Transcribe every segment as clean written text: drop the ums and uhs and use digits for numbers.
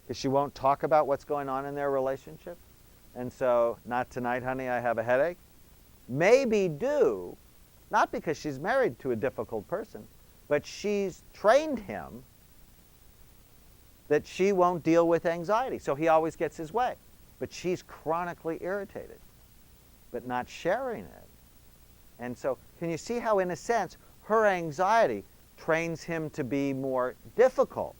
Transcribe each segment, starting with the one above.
because she won't talk about what's going on in their relationship. And so, not tonight, honey, I have a headache. Maybe due, not because she's married to a difficult person, but she's trained him that she won't deal with anxiety. So he always gets his way. But she's chronically irritated, but not sharing it. And so, can you see how, in a sense, her anxiety trains him to be more difficult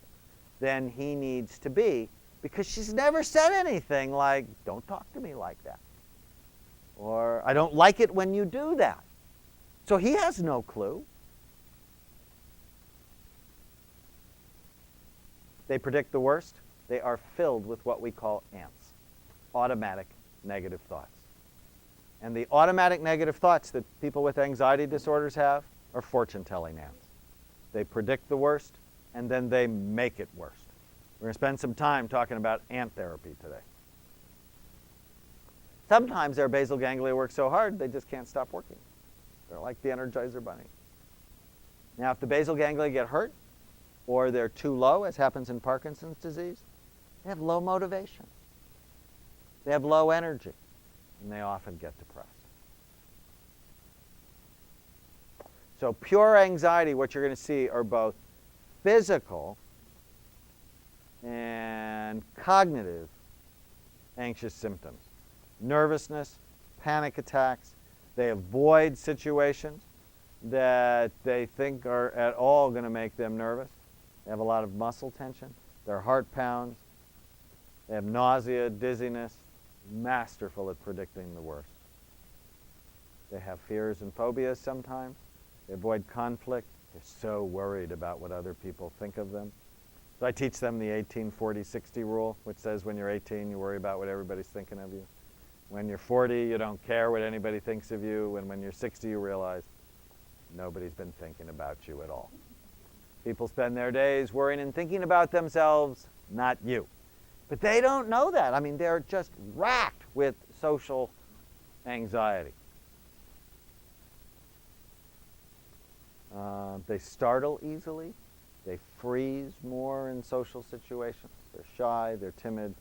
than he needs to be, because she's never said anything like, don't talk to me like that, or I don't like it when you do that. So he has no clue. They predict the worst. They are filled with what we call ants, automatic negative thoughts. And the automatic negative thoughts that people with anxiety disorders have are fortune-telling ants. They predict the worst, and then they make it worse. We're going to spend some time talking about ant therapy today. Sometimes their basal ganglia work so hard they just can't stop working. They're like the Energizer Bunny. Now, if the basal ganglia get hurt, or they're too low, as happens in Parkinson's disease, they have low motivation. They have low energy, and they often get depressed. So pure anxiety, what you're going to see are both physical and cognitive anxious symptoms. Nervousness, panic attacks. They avoid situations that they think are at all going to make them nervous. They have a lot of muscle tension. Their heart pounds. They have nausea, dizziness. Masterful at predicting the worst. They have fears and phobias sometimes. They avoid conflict. They're so worried about what other people think of them. So I teach them the 18-40-60 rule, which says when you're 18, you worry about what everybody's thinking of you. When you're 40, you don't care what anybody thinks of you. And when you're 60, you realize nobody's been thinking about you at all. People spend their days worrying and thinking about themselves, not you. But they don't know that. I mean, they're just racked with social anxiety. They startle easily. They freeze more in social situations. They're shy, they're timid,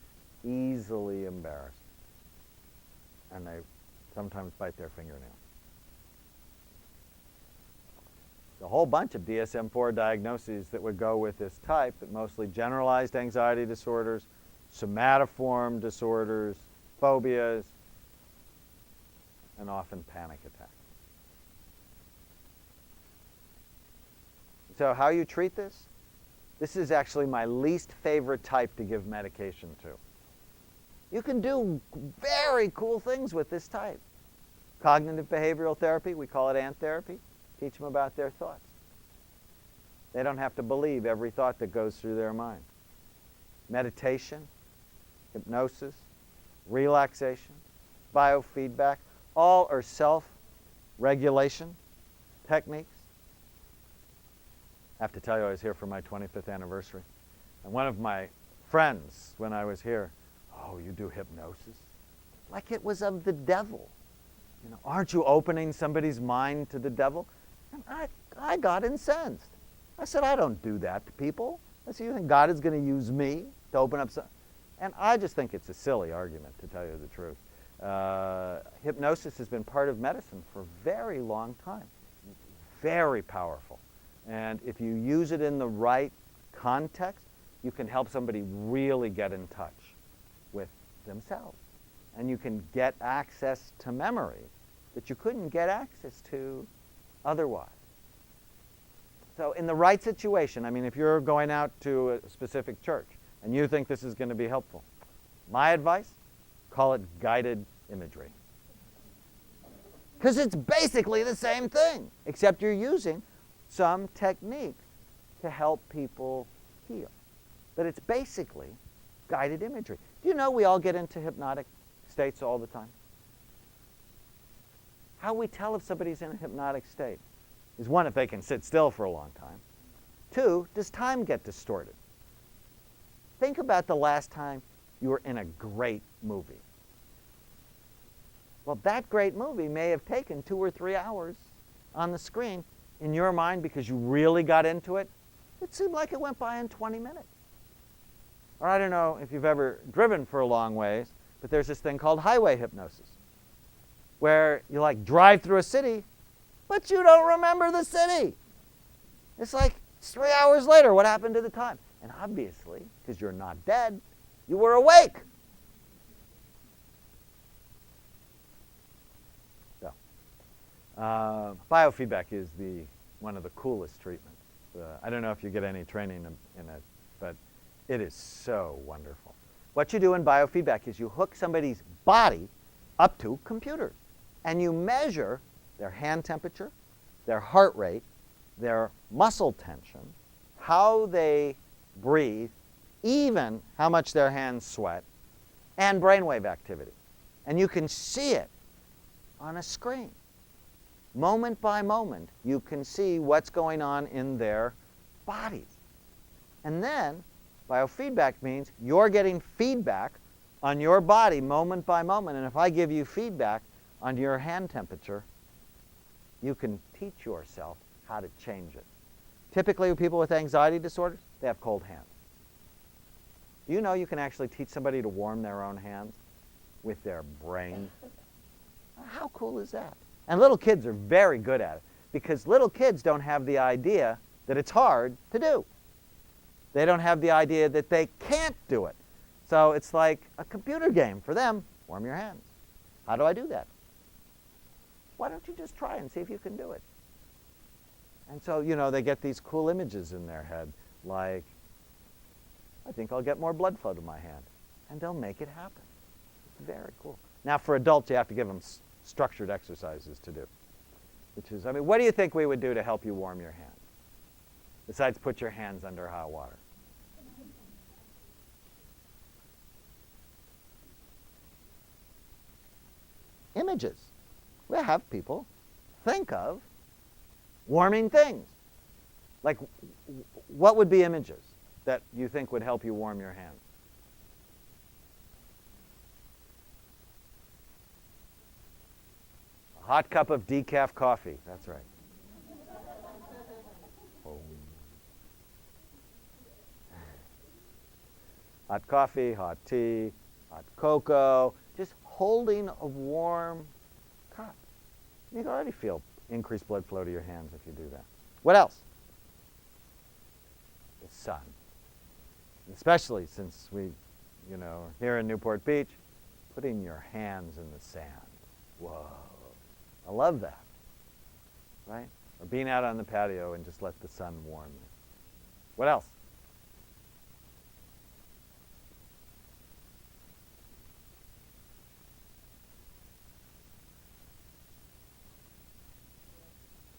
easily embarrassed. And they sometimes bite their fingernails. A whole bunch of DSM-4 diagnoses that would go with this type, but mostly generalized anxiety disorders, somatoform disorders, phobias, and often panic attacks. So how you treat this? This is actually my least favorite type to give medication to. You can do very cool things with this type. Cognitive behavioral therapy, we call it ant therapy. Teach them about their thoughts. They don't have to believe every thought that goes through their mind. Meditation, hypnosis, relaxation, biofeedback, all are self-regulation techniques. I have to tell you, I was here for my 25th anniversary. And one of my friends, when I was here, oh, you do hypnosis? Like it was of the devil. You know, aren't you opening somebody's mind to the devil? And I got incensed. I said, I don't do that to people. I said, you think God is going to use me to open up some? And I just think it's a silly argument, to tell you the truth. Hypnosis has been part of medicine for a very long time. Very powerful. And if you use it in the right context, you can help somebody really get in touch with themselves. And you can get access to memory that you couldn't get access to otherwise. So in the right situation, I mean, if you're going out to a specific church and you think this is going to be helpful, my advice, call it guided imagery. Because it's basically the same thing, except you're using some techniques to help people heal. But it's basically guided imagery. Do you know we all get into hypnotic states all the time? How we tell if somebody's in a hypnotic state is, one, if they can sit still for a long time. Two, does time get distorted? Think about the last time you were in a great movie. Well, that great movie may have taken 2 or 3 hours on the screen. In your mind, because you really got into it, it seemed like it went by in 20 minutes. Or I don't know if you've ever driven for a long ways, but there's this thing called highway hypnosis, where you like drive through a city, but you don't remember the city. It's like it's 3 hours later, what happened to the time? And obviously, because you're not dead, you were awake. So, biofeedback is one of the coolest treatments. I don't know if you get any training in it, but it is so wonderful. What you do in biofeedback is you hook somebody's body up to computers, and you measure their hand temperature, their heart rate, their muscle tension, how they breathe, even how much their hands sweat, and brainwave activity. And you can see it on a screen. Moment by moment, you can see what's going on in their bodies. And then biofeedback means you're getting feedback on your body moment by moment. And if I give you feedback on your hand temperature, you can teach yourself how to change it. Typically, people with anxiety disorders, they have cold hands. You know you can actually teach somebody to warm their own hands with their brain. How cool is that? And little kids are very good at it, because little kids don't have the idea that it's hard to do. They don't have the idea that they can't do it. So it's like a computer game for them. Warm your hands. How do I do that? Why don't you just try and see if you can do it? And so, you know, they get these cool images in their head, like, I think I'll get more blood flow to my hand. And they'll make it happen. It's very cool. Now, for adults, you have to give them structured exercises to do, which is, I mean, what do you think we would do to help you warm your hands, besides put your hands under hot water? Images. We have people think of warming things. Like, what would be images that you think would help you warm your hands? A hot cup of decaf coffee. That's right. Oh. Hot coffee, hot tea, hot cocoa. Just holding a warm cup. You can already feel increased blood flow to your hands if you do that. What else? The sun. Especially since we, you know, here in Newport Beach, putting your hands in the sand. Whoa. I love that. Right? Or being out on the patio and just let the sun warm you. What else?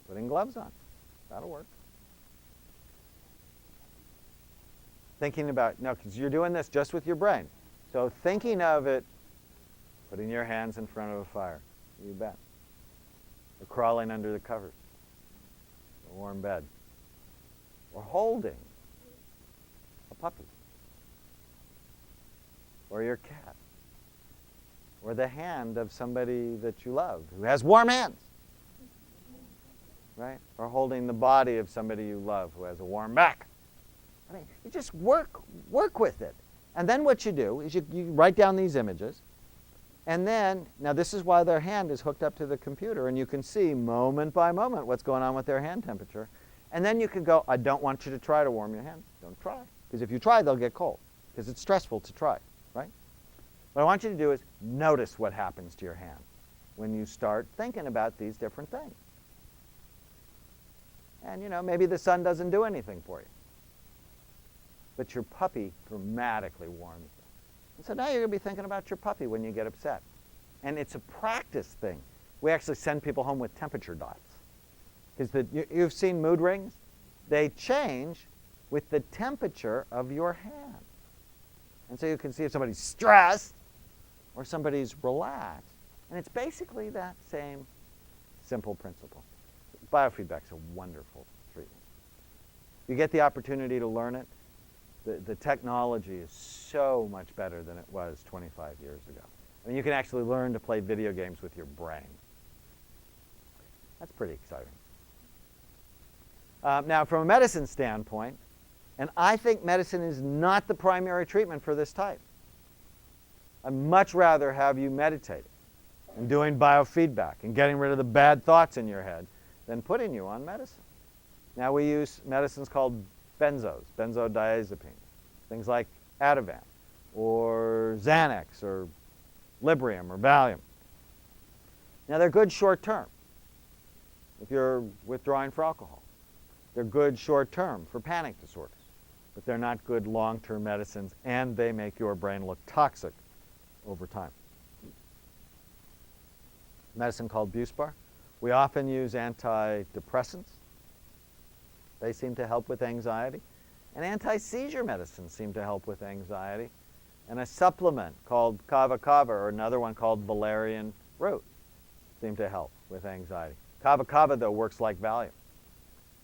Putting gloves on. That'll work. Thinking about, no, because you're doing this just with your brain. So thinking of it, putting your hands in front of a fire. You bet. Or crawling under the covers. A warm bed. Or holding a puppy. Or your cat. Or the hand of somebody that you love who has warm hands. Right? Or holding the body of somebody you love who has a warm back. I mean, you just work with it. And then what you do is you write down these images. And then, now this is why their hand is hooked up to the computer, and you can see moment by moment what's going on with their hand temperature. And then you can go, I don't want you to try to warm your hands. Don't try. Because if you try, they'll get cold. Because it's stressful to try, right? What I want you to do is notice what happens to your hand when you start thinking about these different things. And, you know, maybe the sun doesn't do anything for you. But your puppy dramatically warms you. And so now you're going to be thinking about your puppy when you get upset. And it's a practice thing. We actually send people home with temperature dots. Because you've seen mood rings? They change with the temperature of your hand. And so you can see if somebody's stressed or somebody's relaxed. And it's basically that same simple principle. Biofeedback's a wonderful treatment. You get the opportunity to learn it. The technology is so much better than it was 25 years ago. I mean, you can actually learn to play video games with your brain. That's pretty exciting. Now, from a medicine standpoint, And I think medicine is not the primary treatment for this type. I'd much rather have you meditating and doing biofeedback and getting rid of the bad thoughts in your head than putting you on medicine. Now we use medicines called benzos, benzodiazepines, things like Ativan or Xanax or Librium or Valium. Now they're good short term if you're withdrawing for alcohol. They're good short term for panic disorders, but they're not good long-term medicines, and they make your brain look toxic over time. Medicine called Buspar. We often use antidepressants. They seem to help with anxiety. And anti-seizure medicines seem to help with anxiety. And a supplement called kava kava, or another one called valerian root, seem to help with anxiety. Kava kava, though, works like Valium.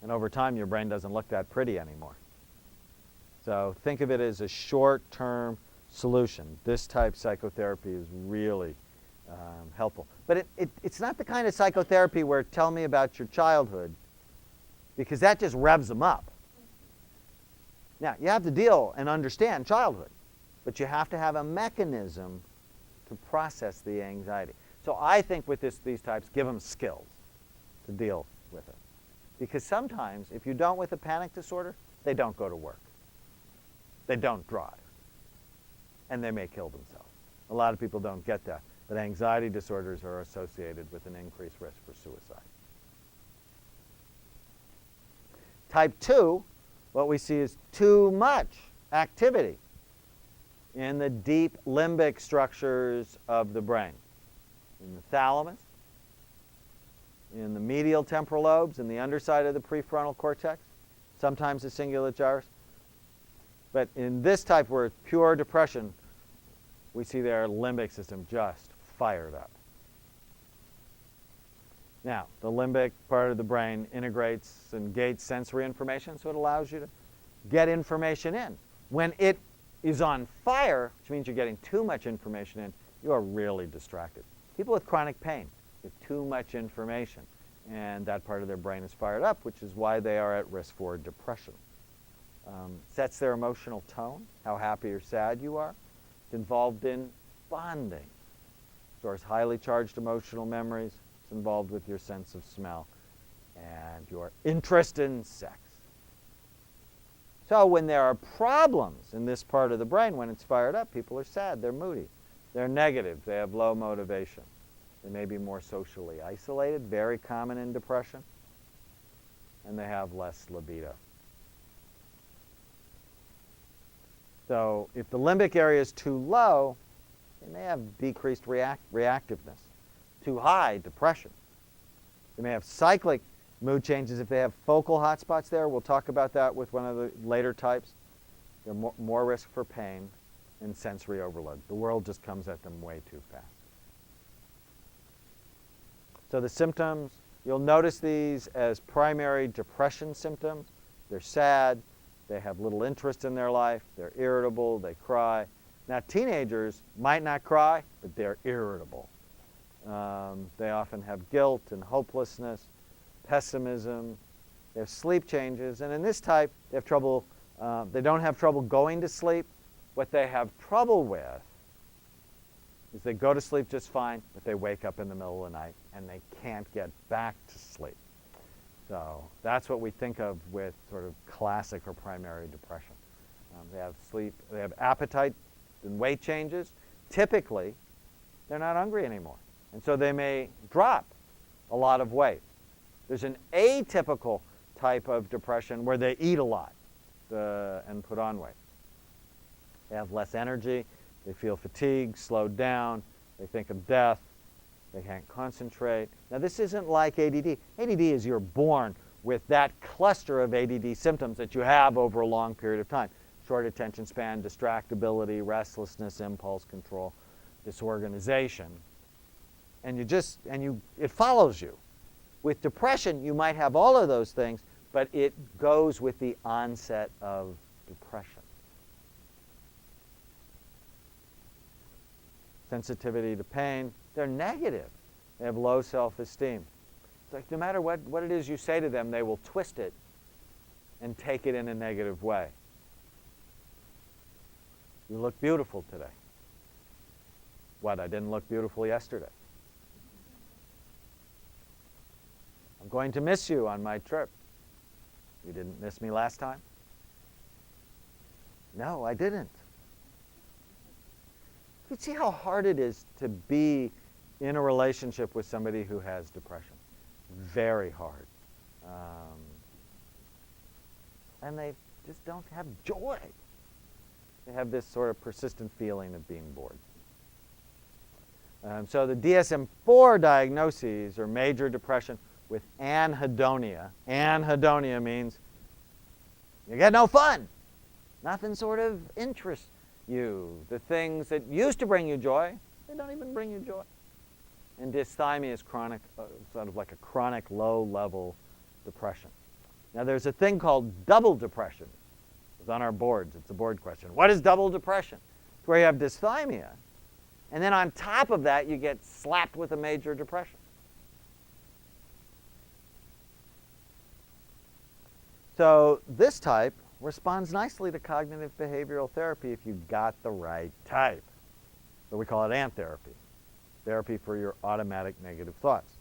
And over time, your brain doesn't look that pretty anymore. So think of it as a short-term solution. This type of psychotherapy is really helpful. But it's not the kind of psychotherapy where tell me about your childhood, because that just revs them up. Now, you have to deal and understand childhood, but you have to have a mechanism to process the anxiety. So I think with these types, give them skills to deal with it. Because sometimes, if you don't with a panic disorder, they don't go to work. They don't drive. And they may kill themselves. A lot of people don't get that. But anxiety disorders are associated with an increased risk for suicide. Type 2, what we see is too much activity in the deep limbic structures of the brain. In the thalamus, in the medial temporal lobes, in the underside of the prefrontal cortex, sometimes the cingulate gyrus. But in this type where it's pure depression, we see their limbic system just fired up. Now, the limbic part of the brain integrates and gates sensory information, so it allows you to get information in. When it is on fire, which means you're getting too much information in, you are really distracted. People with chronic pain get too much information, and that part of their brain is fired up, which is why they are at risk for depression. Sets their emotional tone, how happy or sad you are. It's involved in bonding. Stores highly charged emotional memories. It's involved with your sense of smell and your interest in sex. So when there are problems in this part of the brain, when it's fired up, people are sad, they're moody, they're negative, they have low motivation. They may be more socially isolated, very common in depression, and they have less libido. So if the limbic area is too low, they may have decreased reactiveness. Too high, depression. They may have cyclic mood changes if they have focal hotspots there. We'll talk about that with one of the later types. They're more risk for pain and sensory overload. The world just comes at them way too fast. So the symptoms, you'll notice these as primary depression symptoms. They're sad. They have little interest in their life. They're irritable. They cry. Now, teenagers might not cry, but they're irritable. They often have guilt and hopelessness, pessimism. They have sleep changes. And in this type, they have trouble. They don't have trouble going to sleep. What they have trouble with is they go to sleep just fine, but they wake up in the middle of the night and they can't get back to sleep. So that's what we think of with sort of classic or primary depression. They have sleep, they have appetite and weight changes. Typically, they're not hungry anymore. And so they may drop a lot of weight. There's an atypical type of depression where they eat a lot and put on weight. They have less energy. They feel fatigued, slowed down. They think of death. They can't concentrate. Now, this isn't like ADD. ADD is you're born with that cluster of ADD symptoms that you have over a long period of time. Short attention span, distractibility, restlessness, impulse control, disorganization. And it follows you. With depression, you might have all of those things, but it goes with the onset of depression. Sensitivity to pain, they're negative. They have low self-esteem. It's like no matter what it is you say to them, they will twist it and take it in a negative way. You look beautiful today. What, I didn't look beautiful yesterday? I'm going to miss you on my trip. You didn't miss me last time? No, I didn't. You see how hard it is to be in a relationship with somebody who has depression. Very hard. And they just don't have joy. They have this sort of persistent feeling of being bored. So the DSM-4 diagnoses are major depression with anhedonia. Anhedonia means you get no fun. Nothing sort of interests you. The things that used to bring you joy, they don't even bring you joy. And dysthymia is chronic, sort of like a chronic low-level depression. Now there's a thing called double depression. It's on our boards. It's a board question. What is double depression? It's where you have dysthymia, and then on top of that you get slapped with a major depression. So this type responds nicely to cognitive behavioral therapy if you got the right type. So we call it ANT therapy. Therapy for your automatic negative thoughts.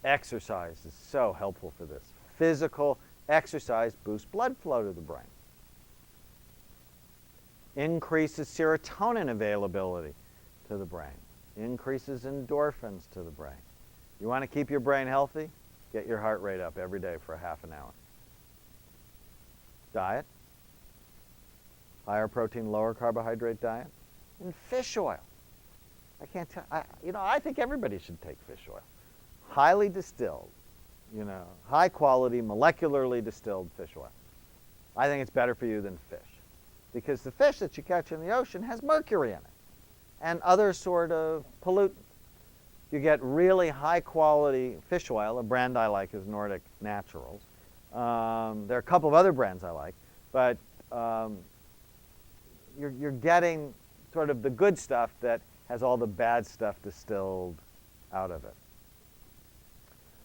Exercise is so helpful for this. Physical exercise boosts blood flow to the brain. Increases serotonin availability to the brain. Increases endorphins to the brain. You want to keep your brain healthy? Get your heart rate up every day for a half an hour. Diet. Higher protein, lower carbohydrate diet. And fish oil. I can't tell, I think everybody should take fish oil. Highly distilled, high quality, molecularly distilled fish oil. I think it's better for you than fish. Because the fish that you catch in the ocean has mercury in it and other sort of pollutants. You get really high quality fish oil. A brand I like is Nordic Naturals. There are a couple of other brands I like, but you're getting sort of the good stuff that has all the bad stuff distilled out of it.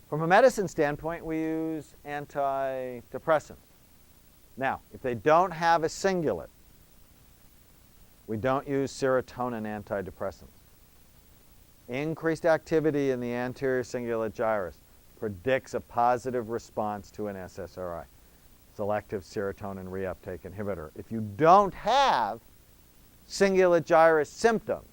From a medicine standpoint, we use antidepressants. Now, if they don't have a cingulate, we don't use serotonin antidepressants. Increased activity in the anterior cingulate gyrus predicts a positive response to an SSRI, selective serotonin reuptake inhibitor. If you don't have cingulate gyrus symptoms,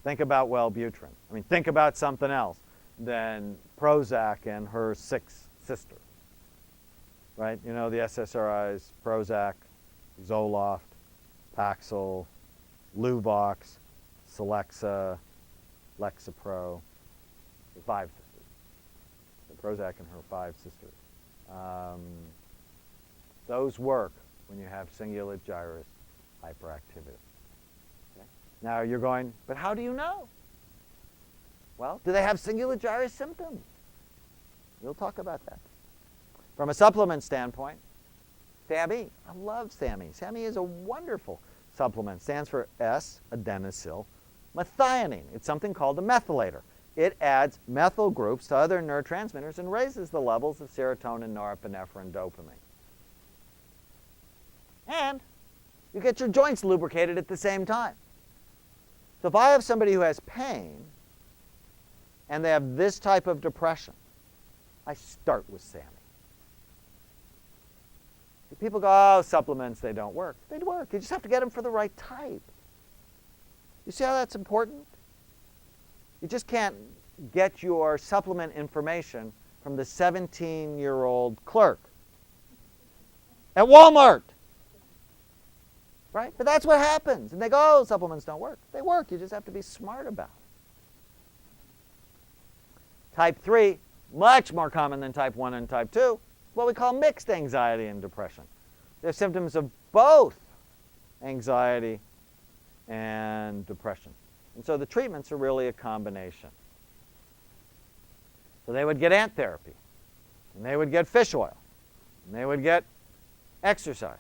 think about Wellbutrin. Think about something else than Prozac and her 6 sisters. Right? The SSRIs, Prozac, Zoloft, Paxil, Luvox, Celexa, Lexapro, the 5 sisters. The Prozac and her 5 sisters. Those work when you have cingulate gyrus hyperactivity. Okay? Now you're going, but how do you know? Well, do they have cingulate gyrus symptoms? We'll talk about that. From a supplement standpoint, SAMe. I love SAMe. SAMe is a wonderful supplement. It stands for S-adenosyl methionine. It's something called a methylator. It adds methyl groups to other neurotransmitters and raises the levels of serotonin, norepinephrine, dopamine. And you get your joints lubricated at the same time. So if I have somebody who has pain and they have this type of depression, I start with SAMe. People go, oh, supplements, they don't work. They work. You just have to get them for the right type. You see how that's important? You just can't get your supplement information from the 17-year-old clerk at Walmart. Right? But that's what happens. And they go, oh, supplements don't work. They work. You just have to be smart about it. Type 3, much more common than type 1 and type 2. What we call mixed anxiety and depression. They're symptoms of both anxiety and depression. And so the treatments are really a combination. So they would get ANT therapy, and they would get fish oil, and they would get exercise,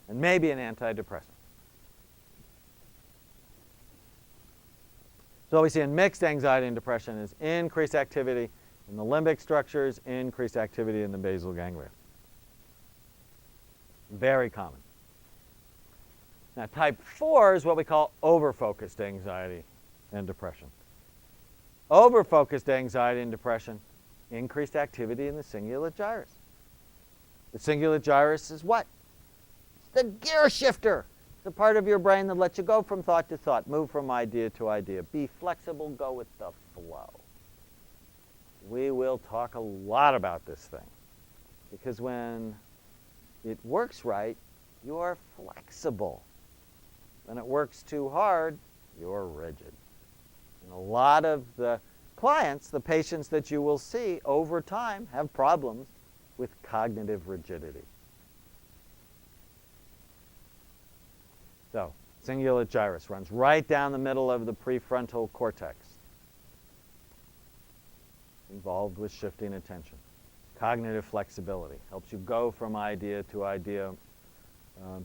and maybe an antidepressant. So what we see in mixed anxiety and depression is increased activity in the limbic structures, increased activity in the basal ganglia. Very common. Now, type 4 is what we call overfocused anxiety and depression. Overfocused anxiety and depression, increased activity in the cingulate gyrus. The cingulate gyrus is what? It's the gear shifter, the part of your brain that lets you go from thought to thought, move from idea to idea, be flexible, go with the flow. We will talk a lot about this thing, because when it works right, you're flexible. When it works too hard, you're rigid. And a lot of the clients, the patients that you will see over time, have problems with cognitive rigidity. So, cingulate gyrus runs right down the middle of the prefrontal cortex, involved with shifting attention. Cognitive flexibility helps you go from idea to idea,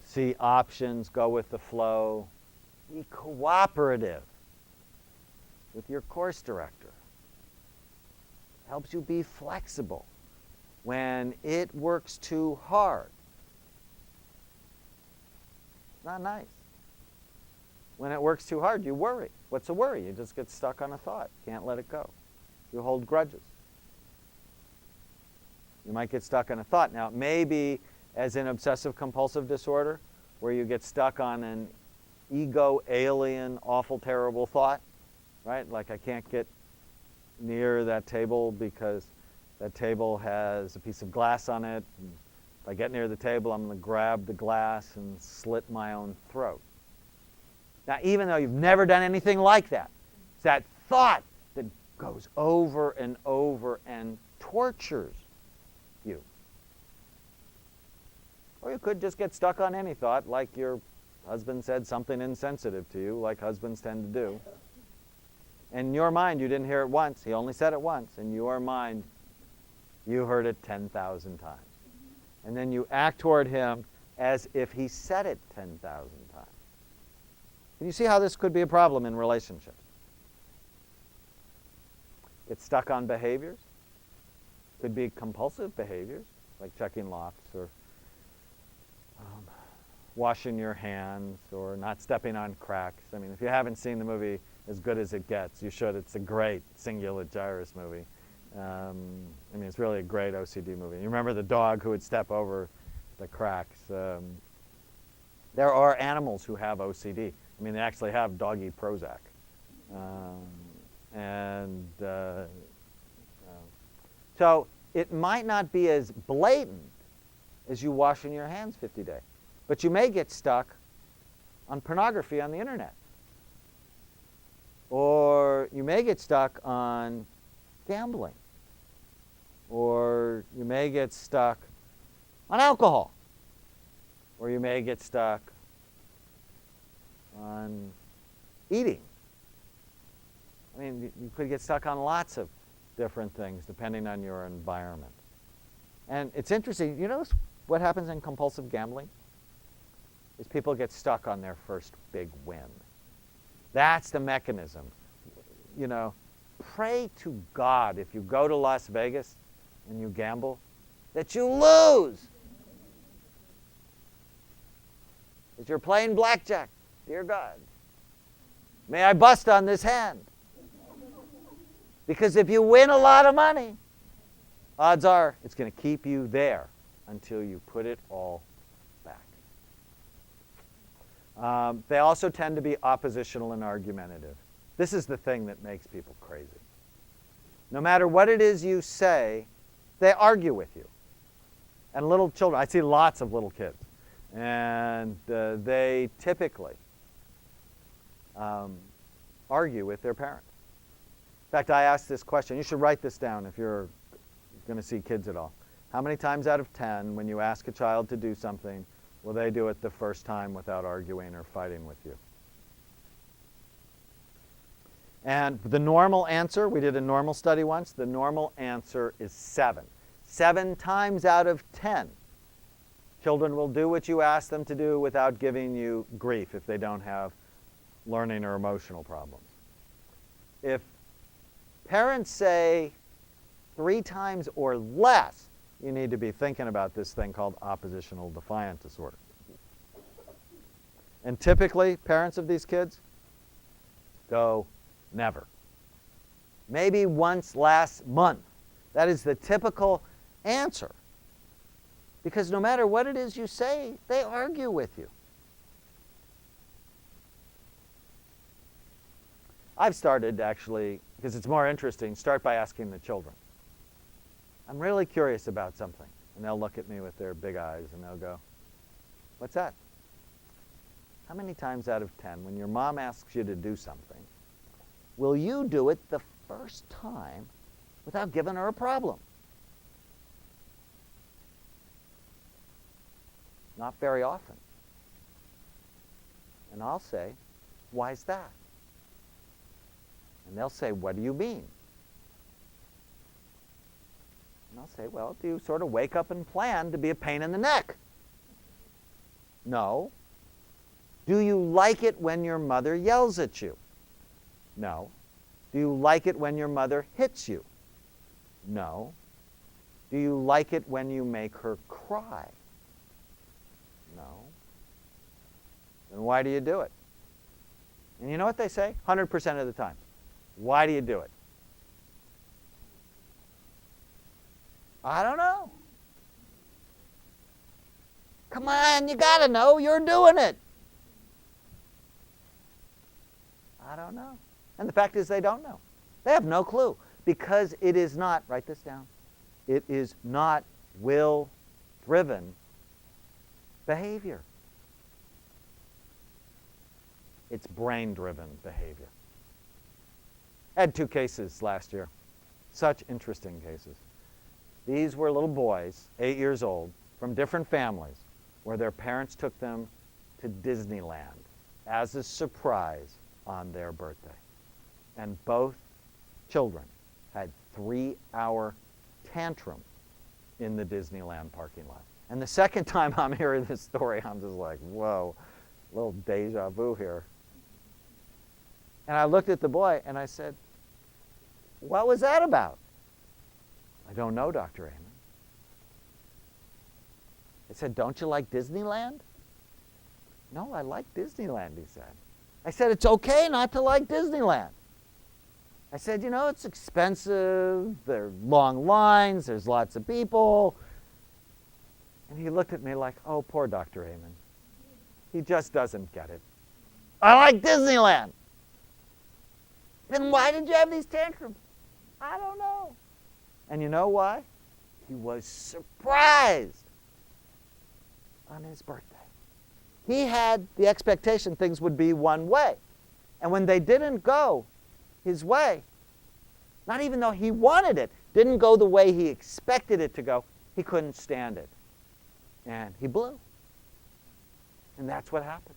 see options, go with the flow, be cooperative with your course director. Helps you be flexible when it works too hard. It's not nice. When it works too hard, you worry. What's a worry? You just get stuck on a thought. Can't let it go. You hold grudges. You might get stuck on a thought. Now, it may be as in obsessive compulsive disorder, where you get stuck on an ego alien, awful, terrible thought, right? Like, I can't get near that table because that table has a piece of glass on it. And if I get near the table, I'm going to grab the glass and slit my own throat. Now, even though you've never done anything like that, it's that thought that goes over and over and tortures you. Or you could just get stuck on any thought, like your husband said something insensitive to you, like husbands tend to do. In your mind, you didn't hear it once. He only said it once. In your mind, you heard it 10,000 times. And then you act toward him as if he said it 10,000 times. Can you see how this could be a problem in relationships? Get stuck on behaviors. Could be compulsive behaviors, like checking locks or washing your hands or not stepping on cracks. I mean, if you haven't seen the movie As Good as It Gets, you should. It's a great cingulate gyrus movie. I mean, it's really a great OCD movie. You remember the dog who would step over the cracks. There are animals who have OCD. I mean, they actually have doggy Prozac. So it might not be as blatant as you washing your hands 50 days, but you may get stuck on pornography on the internet. Or you may get stuck on gambling. Or you may get stuck on alcohol. Or you may get stuck on eating. I mean, you could get stuck on lots of different things depending on your environment. And it's interesting, you know what happens in compulsive gambling? Is people get stuck on their first big win. That's the mechanism. You know, pray to God if you go to Las Vegas and you gamble that you lose. As you're playing blackjack, dear God, may I bust on this hand. Because if you win a lot of money, odds are it's going to keep you there until you put it all back. They also tend to be oppositional and argumentative. This is the thing that makes people crazy. No matter what it is you say, they argue with you. And little children, I see lots of little kids, and they typically argue with their parents. In fact, I asked this question. You should write this down if you're going to see kids at all. How many times out of 10, when you ask a child to do something, will they do it the first time without arguing or fighting with you? And the normal answer, we did a normal study once, the normal answer is 7. 7 times out of 10, children will do what you ask them to do without giving you grief if they don't have learning or emotional problems. If parents say 3 times or less, you need to be thinking about this thing called oppositional defiant disorder. And typically, parents of these kids go, never. Maybe once last month. That is the typical answer. Because no matter what it is you say, they argue with you. I've started, actually, because it's more interesting, start by asking the children. I'm really curious about something. And they'll look at me with their big eyes and they'll go, what's that? How many times out of 10, when your mom asks you to do something, will you do it the first time without giving her a problem? Not very often. And I'll say, why is that? And they'll say, what do you mean? And I'll say, well, do you sort of wake up and plan to be a pain in the neck? No. Do you like it when your mother yells at you? No. Do you like it when your mother hits you? No. Do you like it when you make her cry? No. Then why do you do it? And you know what they say? 100% of the time. Why do you do it? I don't know. Come on, you got to know. You're doing it. I don't know. And the fact is they don't know. They have no clue. Because it is not, write this down, it is not will-driven behavior. It's brain-driven behavior. I had 2 cases last year. Such interesting cases. These were little boys, 8 years old, from different families, where their parents took them to Disneyland as a surprise on their birthday. And both children had 3-hour tantrum in the Disneyland parking lot. And the second time I'm hearing this story, I'm just like, whoa, a little deja vu here. And I looked at the boy and I said, what was that about? I don't know, Dr. Amen. I said, don't you like Disneyland? No, I like Disneyland, he said. I said, it's okay not to like Disneyland. I said, you know, it's expensive, there are long lines, there's lots of people. And he looked at me like, oh, poor Dr. Amen. He just doesn't get it. I like Disneyland. Then why did you have these tantrums? I don't know. And you know why? He was surprised on his birthday. He had the expectation things would be one way. And when they didn't go his way, not even though he wanted it, didn't go the way he expected it to go, he couldn't stand it. And he blew. And that's what happened.